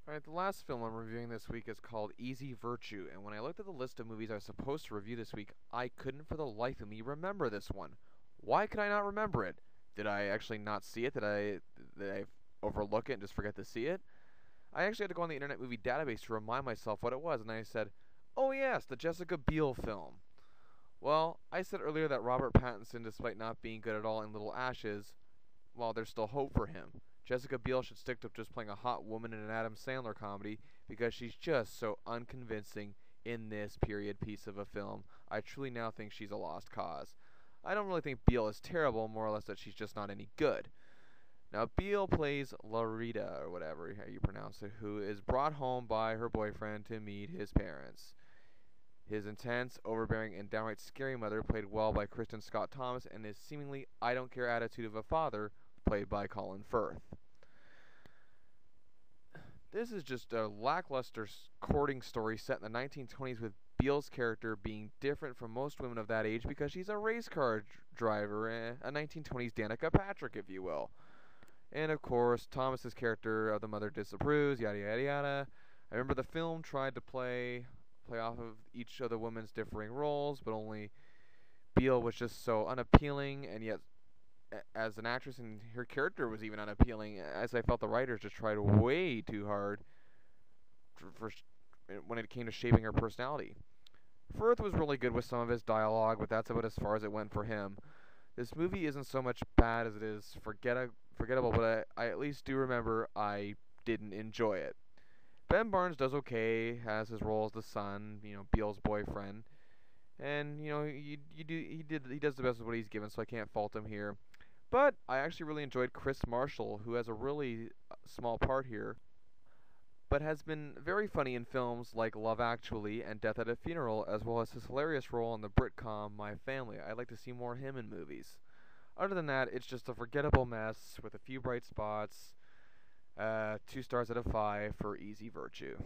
Alright, the last film I'm reviewing this week is called Easy Virtue, and when I looked at the list of movies I was supposed to review this week, I couldn't for the life of me remember this one. Why could I not remember it? Did I actually not see it? Did I overlook it and just forget to see it? I actually had to go on the Internet Movie Database to remind myself what it was, and I said, oh yes, the Jessica Biel film. Well, I said earlier that Robert Pattinson, despite not being good at all in Little Ashes, well, there's still hope for him. Jessica Biel should stick to just playing a hot woman in an Adam Sandler comedy because she's just so unconvincing in this period piece of a film. I truly now think she's a lost cause. I don't really think Biel is terrible, more or less that she's just not any good. Now, Biel plays Larita, or whatever how you pronounce it, who is brought home by her boyfriend to meet his parents. His intense, overbearing, and downright scary mother, played well by Kristen Scott Thomas, and his seemingly I don't care attitude of a father, played by Colin Firth. This is just a lackluster courting story set in the 1920s with Biel's character being different from most women of that age because she's a race car driver, a 1920s Danica Patrick, if you will. And of course, Thomas's character of the mother disapproves, yada yada yada. I remember the film tried to play off of each of the women's differing roles, but only Biel was just so unappealing, and yet as an actress, and her character was even unappealing, as I felt the writers just tried way too hard for when it came to shaping her personality. Firth was really good with some of his dialogue, but that's about as far as it went for him. This movie isn't so much bad as it is forgettable, but I at least do remember I didn't enjoy it. Ben Barnes does okay, has his role as the son, Beale's boyfriend, and he does the best with what he's given, so I can't fault him here. But I actually really enjoyed Chris Marshall, who has a really small part here, but has been very funny in films like Love Actually and Death at a Funeral, as well as his hilarious role in the Britcom My Family. I'd like to see more of him in movies. Other than that, it's just a forgettable mess with a few bright spots. 2 stars out of 5 for Easy Virtue.